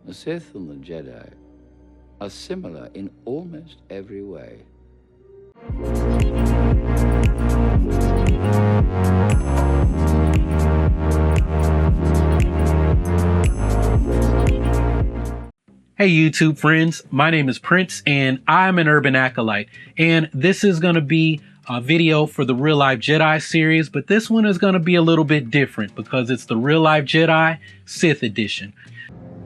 The Sith and the Jedi are similar in almost every way. Hey YouTube friends, my name is Prince and I'm an urban acolyte, and this is going to be a video for the Real Life Jedi series, but this one is going to be a little bit different because it's the Real Life Jedi Sith edition.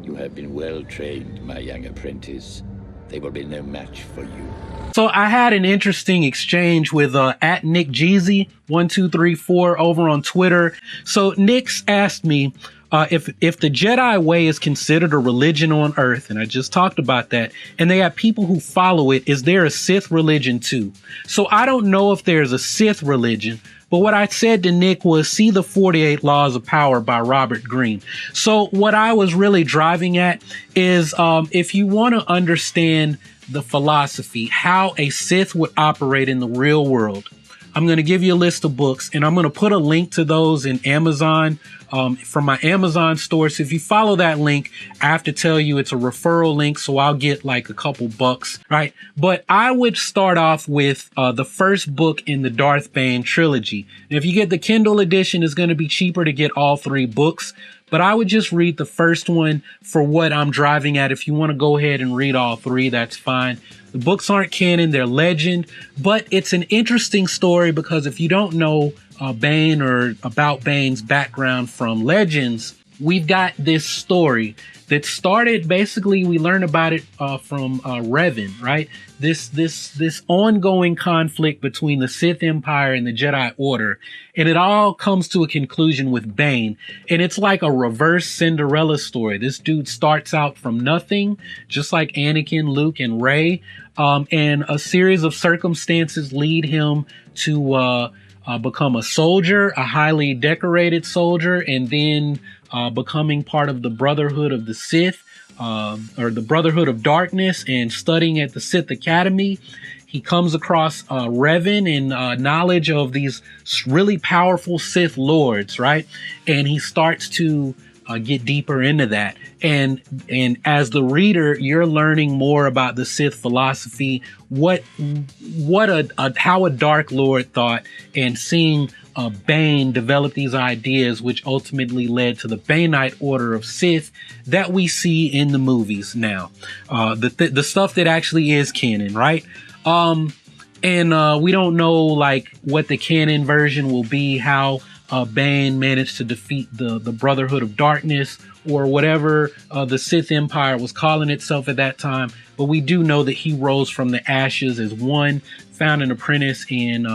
You have been well trained, my young apprentice. They will be no match for you. So I had an interesting exchange with at Nick Jeezy 1234 over on Twitter. So Nick's asked me if the Jedi way is considered a religion on Earth, and I just talked about that, and they have people who follow it, is there a Sith religion too? So I don't know if there's a Sith religion, but what I said to Nick was see the 48 Laws of Power by Robert Greene. So what I was really driving at is if you want to understand the philosophy, how a Sith would operate in the real world, I'm going to give you a list of books, and I'm going to put a link to those in Amazon, from my Amazon store. So if you follow that link, I have to tell you it's a referral link, so I'll get like a couple bucks, right? But I would start off with the first book in the Darth Bane trilogy. And if you get the Kindle edition, it's going to be cheaper to get all three books. But I would just read the first one for what I'm driving at. If you want to go ahead and read all three, that's fine. The books aren't canon, they're legend, but it's an interesting story because if you don't know Bane or about Bane's background from Legends, we've got this story that started, basically we learn about it from Revan, right? This ongoing conflict between the Sith Empire and the Jedi Order. And it all comes to a conclusion with Bane. And it's like a reverse Cinderella story. This dude starts out from nothing, just like Anakin, Luke, and Rey. And a series of circumstances lead him to become a soldier, a highly decorated soldier, and then becoming part of the Brotherhood of the Sith, or the Brotherhood of Darkness, and studying at the Sith Academy. He comes across Revan and knowledge of these really powerful Sith lords, right? And he starts to get deeper into that. And as the reader, you're learning more about the Sith philosophy, how a Dark Lord thought, and seeing Bane develop these ideas, which ultimately led to the Baneite Order of Sith that we see in the movies now. The stuff that actually is canon, right? And we don't know like what the canon version will be, how Bane managed to defeat the Brotherhood of Darkness or whatever the Sith Empire was calling itself at that time. But we do know that he rose from the ashes as one, found an apprentice, and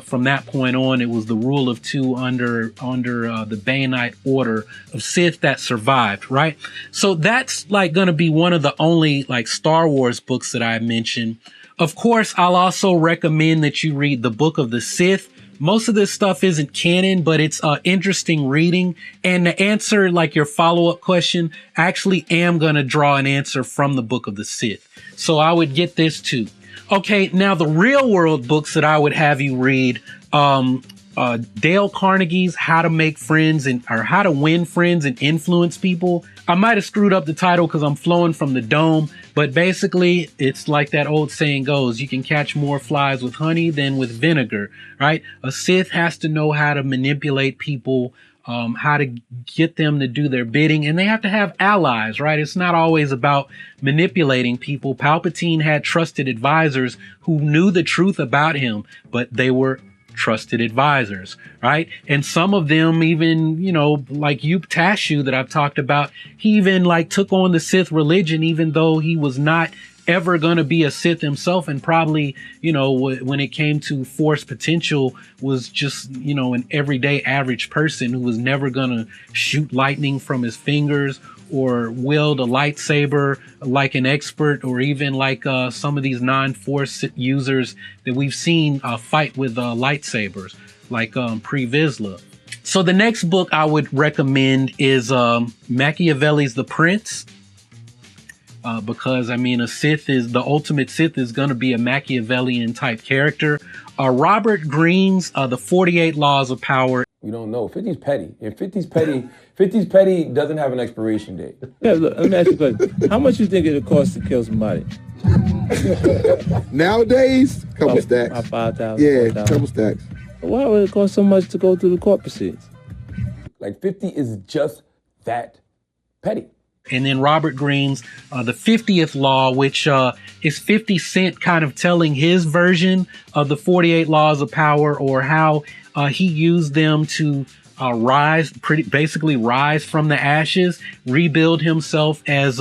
from that point on, it was the rule of two under the Baneite Order of Sith that survived, right? So that's like going to be one of the only like Star Wars books that I mentioned. Of course, I'll also recommend that you read the Book of the Sith. Most of this stuff isn't canon, but it's interesting reading. And to answer like your follow-up question, I actually am going to draw an answer from the Book of the Sith. So I would get this too. Okay, now the real world books that I would have you read, Dale Carnegie's How to Make Friends or How to Win Friends and Influence People. I might have screwed up the title because I'm flowing from the dome, but basically it's like that old saying goes, you can catch more flies with honey than with vinegar, right? A Sith has to know how to manipulate people, how to get them to do their bidding, and they have to have allies, right? It's not always about manipulating people. Palpatine had trusted advisors who knew the truth about him, but they were trusted advisors, right? And some of them even, you know, like Yup Tashu that I've talked about, he even like took on the Sith religion, even though he was not ever going to be a Sith himself, and probably, you know, when it came to force potential, was just, you know, an everyday average person who was never going to shoot lightning from his fingers or wield a lightsaber like an expert, or even like some of these non-force users that we've seen fight with lightsabers, like Pre Vizsla. So the next book I would recommend is Machiavelli's The Prince. Because I mean, the ultimate Sith is going to be a Machiavellian type character. Robert Greene's The 48 Laws of Power We don't know. 50's petty. And 50's petty doesn't have an expiration date. Yeah, look, let me ask you a question. How much you think it'll cost to kill somebody? Nowadays, couple stacks. About 5,000. Yeah, 4,000. couple stacks. Why would it cost so much to go through the court proceedings? Like 50 is just that petty. And then Robert Greene's The 50th Law, which is 50 Cent kind of telling his version of the 48 Laws of Power, or how he used them to basically rise from the ashes, rebuild himself as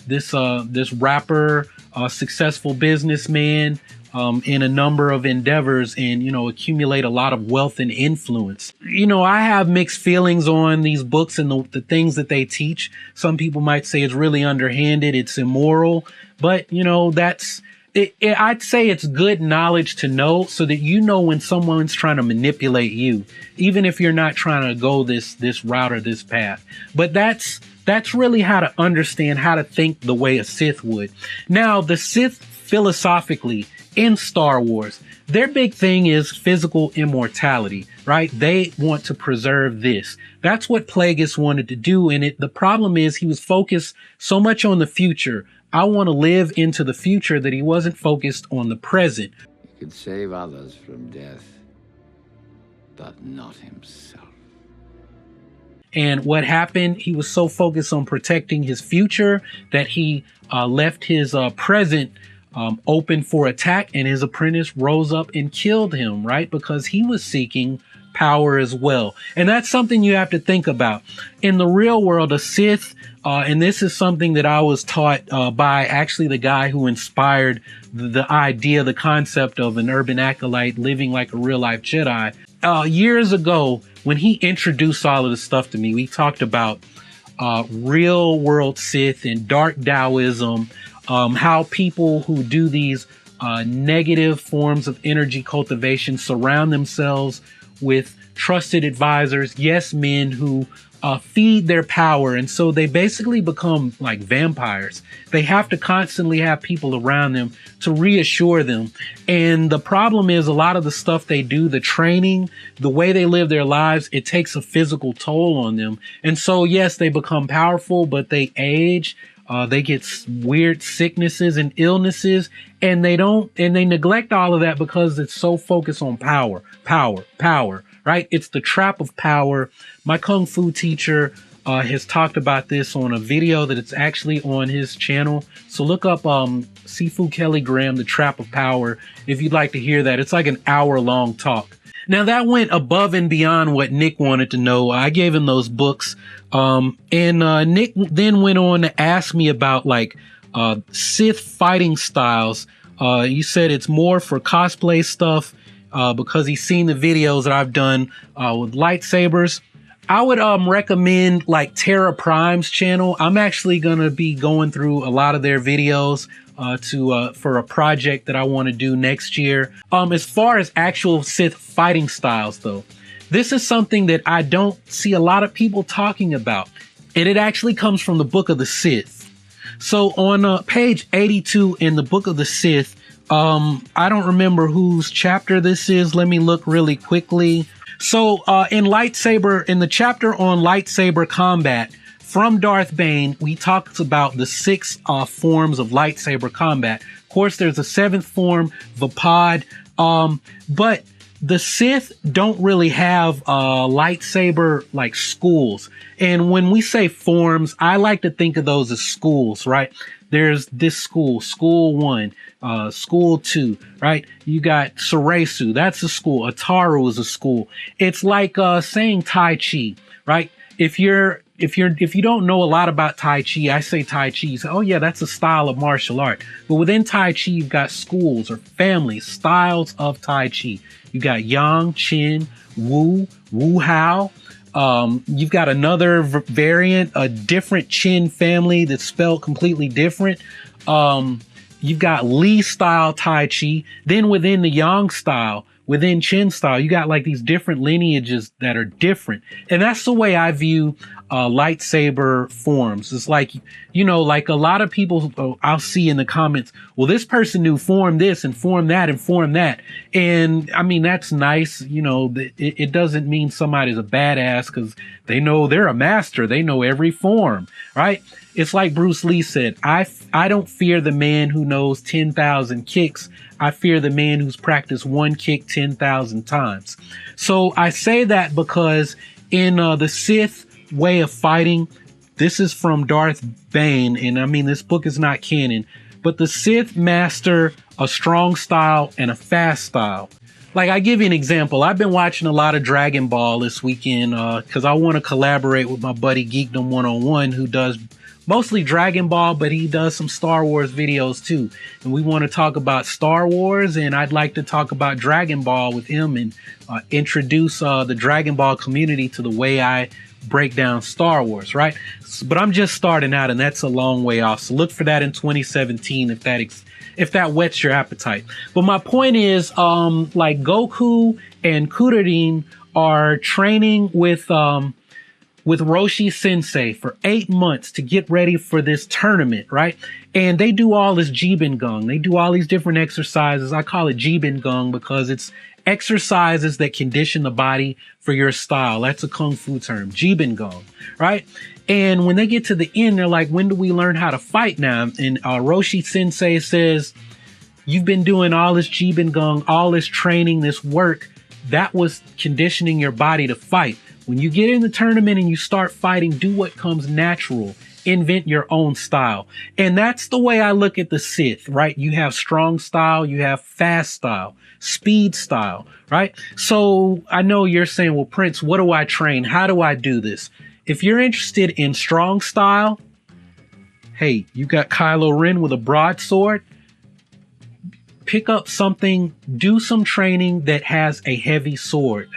this rapper, successful businessman, in a number of endeavors, and, accumulate a lot of wealth and influence. I have mixed feelings on these books and the things that they teach. Some people might say it's really underhanded, it's immoral, but that's it. I'd say it's good knowledge to know, so that when someone's trying to manipulate you, even if you're not trying to go this route or this path. But that's really how to understand how to think the way a Sith would. Now, the Sith philosophically in Star Wars, their big thing is physical immortality, right? They want to preserve this. That's what Plagueis wanted to do. And the problem is he was focused so much on the future. I want to live into the future, that he wasn't focused on the present. He could save others from death, but not himself. And what happened, he was so focused on protecting his future that he left his present open for attack, and his apprentice rose up and killed him, right? Because he was seeking power as well. And that's something you have to think about. In the real world, a Sith, and this is something that I was taught by actually the guy who inspired the idea, the concept of an urban acolyte living like a real life Jedi. Years ago, when he introduced all of this stuff to me, we talked about real world Sith and dark Taoism, how people who do these negative forms of energy cultivation surround themselves with trusted advisors, yes men, who feed their power. And so they basically become like vampires. They have to constantly have people around them to reassure them. And the problem is, a lot of the stuff they do, the training, the way they live their lives, it takes a physical toll on them. And so, yes, they become powerful, but they age. They get weird sicknesses and illnesses, and they neglect all of that because it's so focused on power, right? It's the trap of power. My Kung Fu teacher has talked about this on a video that it's actually on his channel. So look up Sifu Kelly Graham, The Trap of Power, if you'd like to hear that. It's like an hour-long talk. Now, that went above and beyond what Nick wanted to know. I gave him those books. And Nick then went on to ask me about Sith fighting styles. You said it's more for cosplay stuff because he's seen the videos that I've done with lightsabers. I would recommend Terra Prime's channel. I'm actually going to be going through a lot of their videos for a project that I want to do next year. As far as actual Sith fighting styles, though, this is something that I don't see a lot of people talking about. And it actually comes from the Book of the Sith. So on page 82 in the Book of the Sith, I don't remember whose chapter this is. Let me look really quickly. So in the chapter on lightsaber combat, from Darth Bane, we talked about the 6 forms of lightsaber combat. Of course, there's a 7th form, Vapad, but the Sith don't really have lightsaber schools. And when we say forms, I like to think of those as schools, right? There's this school, school 1, school 2, right? You got Soresu, that's a school. Ataru is a school. It's like saying Tai Chi, right? If you don't know a lot about Tai Chi, I say Tai Chi, you say, oh yeah, that's a style of martial art. But within Tai Chi, you've got schools or families, styles of Tai Chi. You got Yang, Qin, Wu, Wu Hao. You've got another variant, a different Qin family that's spelled completely different. You've got Li style Tai Chi. Then within the Yang style, within Chin style, you got like these different lineages that are different. And that's the way I view lightsaber forms. It's like, like a lot of people I'll see in the comments, well, this person knew form this and form that and form that. And I mean, that's nice. It doesn't mean somebody's a badass because they know they're a master. They know every form, right? It's like Bruce Lee said, I don't fear the man who knows 10,000 kicks. I fear the man who's practiced one kick 10,000 times. So I say that because in the Sith way of fighting, this is from Darth Bane, and I mean, this book is not canon, but the Sith master a strong style and a fast style. Like, I give you an example. I've been watching a lot of Dragon Ball this weekend because I want to collaborate with my buddy Geekdom 101, who does mostly Dragon Ball, but he does some Star Wars videos too. And we want to talk about Star Wars, and I'd like to talk about Dragon Ball with him and introduce the Dragon Ball community to the way I break down Star Wars, right? But I'm just starting out, and that's a long way off. So look for that in 2017 if that whets your appetite. But my point is, like Goku and Kuririn are training with Roshi Sensei for 8 months to get ready for this tournament, right? And they do all this Jibingung. They do all these different exercises. I call it Jibingung because it's exercises that condition the body for your style. That's a Kung Fu term, Jibingung, right? And when they get to the end, they're like, when do we learn how to fight now? And Roshi Sensei says, you've been doing all this Jibingung, all this training, this work. That was conditioning your body to fight. When you get in the tournament and you start fighting, do what comes natural. Invent your own style. And that's the way I look at the Sith, right? You have strong style, you have fast style, speed style, right? So I know you're saying, well, Prince, what do I train? How do I do this? If you're interested in strong style, hey, you got Kylo Ren with a broadsword. Pick up something, do some training that has a heavy sword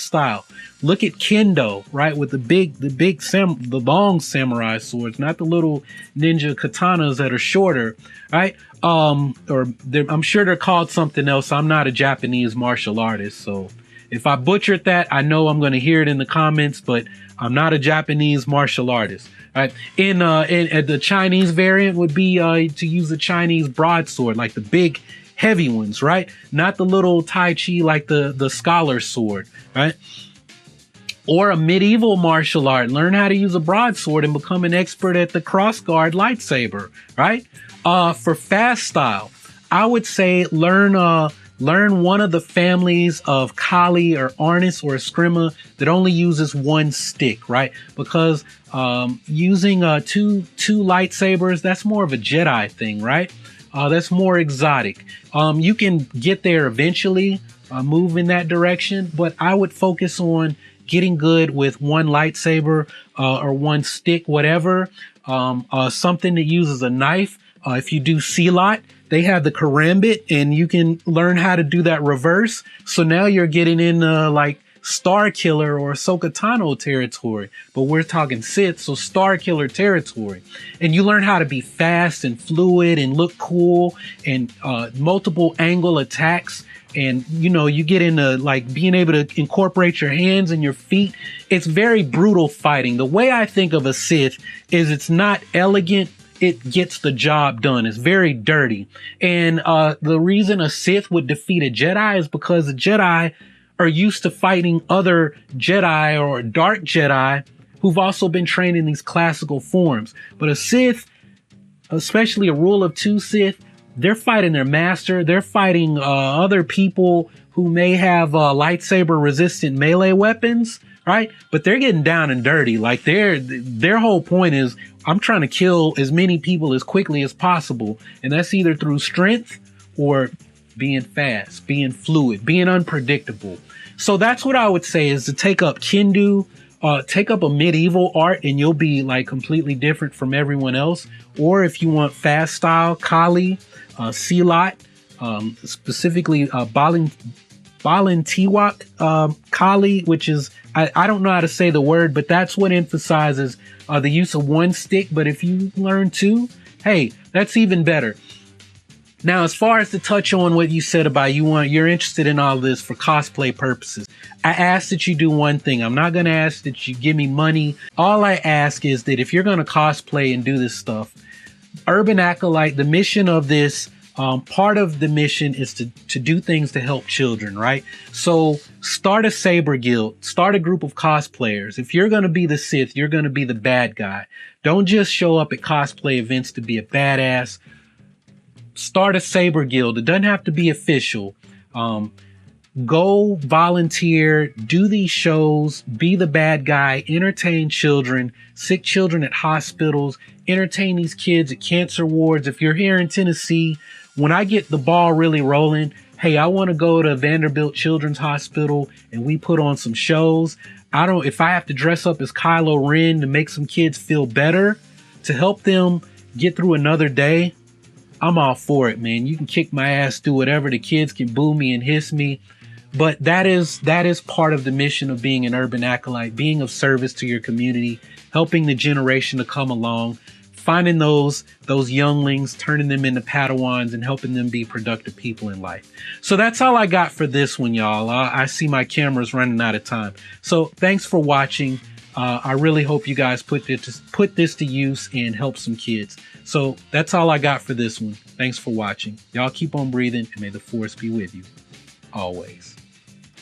style. Look at Kendo, right? With the long samurai swords, not the little ninja katanas that are shorter, right? I'm sure they're called something else. I'm not a Japanese martial artist, so if I butchered that, I know I'm going to hear it in the comments, but I'm not a Japanese martial artist. Right. In the Chinese variant would be to use the Chinese broadsword, like the big heavy ones, right? Not the little Tai Chi, like the scholar's sword, right? Or a medieval martial art. Learn how to use a broadsword and become an expert at the crossguard lightsaber, right? For fast style, I would say learn one of the families of Kali or Arnis or Eskrima that only uses one stick, right? Because using two lightsabers, that's more of a Jedi thing, right? That's more exotic. You can get there eventually, move in that direction, but I would focus on getting good with one lightsaber or one stick, whatever. Something that uses a knife. If you do Silat, they have the karambit, and you can learn how to do that reverse. So now you're getting into like Star Killer or Ahsoka Tano territory, but we're talking Sith, so Star Killer territory. And you learn how to be fast and fluid and look cool and multiple angle attacks. And, you get into like being able to incorporate your hands and your feet. It's very brutal fighting. The way I think of a Sith is it's not elegant. It gets the job done. It's very dirty. And the reason a Sith would defeat a Jedi is because the Jedi are used to fighting other Jedi or dark Jedi who've also been trained in these classical forms. But a Sith, especially a rule of two Sith, they're fighting their master. They're fighting other people who may have lightsaber resistant melee weapons, right? But they're getting down and dirty. Like their whole point is, I'm trying to kill as many people as quickly as possible. And that's either through strength or being fast, being fluid, being unpredictable. So that's what I would say is to take up Kendo, take up a medieval art, and you'll be like completely different from everyone else. Or if you want fast style, Kali, Silat, specifically Balintiwak Kali, which is, I don't know how to say the word, but that's what emphasizes the use of one stick. But if you learn two, hey, that's even better. Now, as far as to touch on what you said about you're interested in all this for cosplay purposes, I ask that you do one thing. I'm not going to ask that you give me money. All I ask is that if you're going to cosplay and do this stuff, Urban Acolyte, the mission of this, part of the mission is to do things to help children, right? So start a Saber guild, start a group of cosplayers. If you're going to be the Sith, you're going to be the bad guy. Don't just show up at cosplay events to be a badass. Start a Saber guild. It doesn't have to be official. Go volunteer, do these shows, be the bad guy, entertain children, sick children at hospitals, entertain these kids at cancer wards. If you're here in Tennessee, when I get the ball really rolling, hey, I want to go to Vanderbilt Children's Hospital and we put on some shows. If I have to dress up as Kylo Ren to make some kids feel better, to help them get through another day, I'm all for it, man. You can kick my ass, do whatever. The kids can boo me and hiss me. But that is part of the mission of being an Urban Acolyte, being of service to your community, helping the generation to come along, finding those younglings, turning them into Padawans, and helping them be productive people in life. So that's all I got for this one, y'all. I see my camera's running out of time. So thanks for watching. I really hope you guys put this to use and help some kids. So that's all I got for this one. Thanks for watching. Y'all keep on breathing, and may the force be with you always.